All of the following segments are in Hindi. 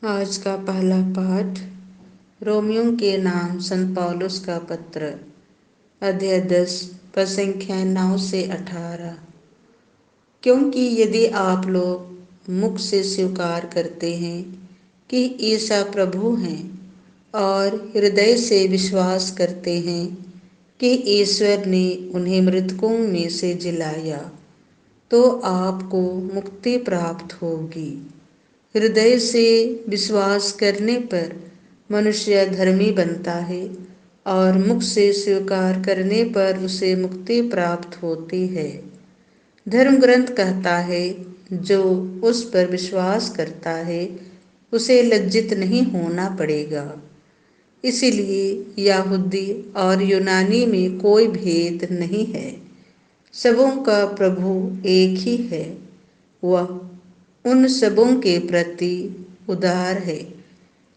आज का पहला पाठ रोमियो के नाम संत पौलुस का पत्र, अध्याय 10, पद संख्या 9 से 18। क्योंकि यदि आप लोग मुख से स्वीकार करते हैं कि ईसा प्रभु हैं और हृदय से विश्वास करते हैं कि ईश्वर ने उन्हें मृतकों में से जिलाया, तो आपको मुक्ति प्राप्त होगी। हृदय से विश्वास करने पर मनुष्य धर्मी बनता है और मुख से स्वीकार करने पर उसे मुक्ति प्राप्त होती है। धर्म ग्रंथ कहता है, जो उस पर विश्वास करता है उसे लज्जित नहीं होना पड़ेगा। इसीलिए यहूदी और यूनानी में कोई भेद नहीं है, सबों का प्रभु एक ही है। वह उन सबों के प्रति उदार है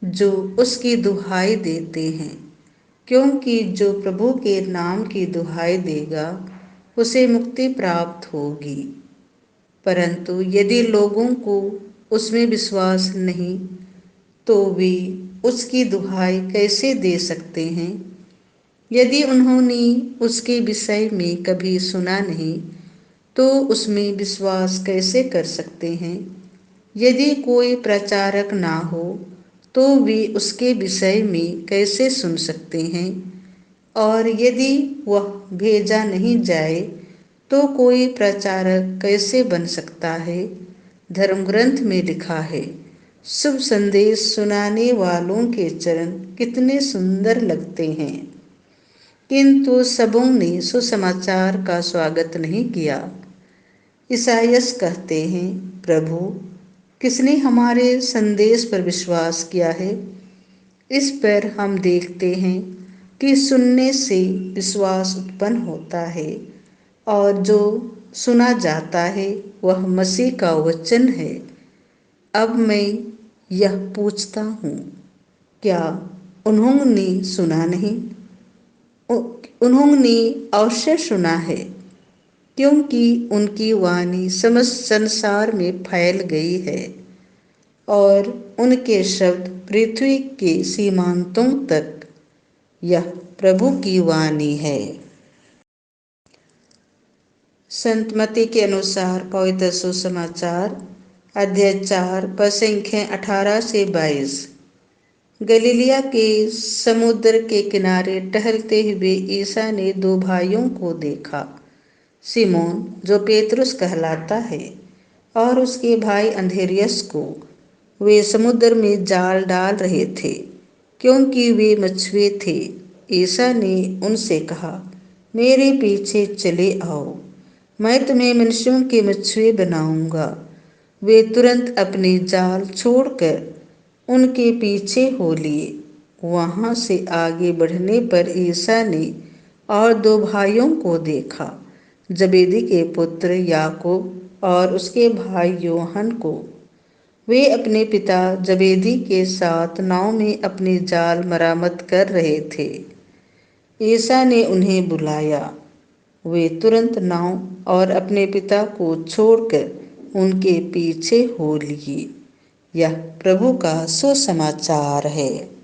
जो उसकी दुहाई देते हैं, क्योंकि जो प्रभु के नाम की दुहाई देगा उसे मुक्ति प्राप्त होगी। परंतु यदि लोगों को उसमें विश्वास नहीं, तो वे उसकी दुहाई कैसे दे सकते हैं? यदि उन्होंने उसके विषय में कभी सुना नहीं, तो उसमें विश्वास कैसे कर सकते हैं? यदि कोई प्रचारक ना हो, तो वे उसके विषय में कैसे सुन सकते हैं? और यदि वह भेजा नहीं जाए, तो कोई प्रचारक कैसे बन सकता है? धर्म ग्रंथ में लिखा है, शुभ संदेश सुनाने वालों के चरण कितने सुंदर लगते हैं, किंतु सबों ने सुसमाचार का स्वागत नहीं किया। ईसाइयस कहते हैं, प्रभु, किसने हमारे संदेश पर विश्वास किया है? इस पर हम देखते हैं कि सुनने से विश्वास उत्पन्न होता है, और जो सुना जाता है वह मसीह का वचन है। अब मैं यह पूछता हूँ, क्या उन्होंने सुना नहीं? उन्होंने अवश्य सुना है, क्योंकि उनकी वाणी समस्त संसार में फैल गई है और उनके शब्द पृथ्वी के सीमांतों तक। यह प्रभु की वाणी है। संत मत्ती के अनुसार पवित्र सुसमाचार, अध्याय 4, पद संख्या 18 से 22। गलीलिया के समुद्र के किनारे टहलते हुए ईसा ने दो भाइयों को देखा, सिमोन जो पेतरुस कहलाता है और उसके भाई अंद्रियास को। वे समुद्र में जाल डाल रहे थे, क्योंकि वे मछुए थे। ईसा ने उनसे कहा, मेरे पीछे चले आओ, मैं तुम्हें मनुष्यों के मछुए बनाऊंगा। वे तुरंत अपने जाल छोड़कर उनके पीछे हो लिए। वहां से आगे बढ़ने पर ईसा ने और दो भाइयों को देखा, जबेदी के पुत्र याकूब और उसके भाई यूहन्ना को। वे अपने पिता जबेदी के साथ नाव में अपने जाल मरामत कर रहे थे। ईसा ने उन्हें बुलाया। वे तुरंत नाव और अपने पिता को छोड़कर उनके पीछे हो लिए। यह प्रभु का सुसमाचार है।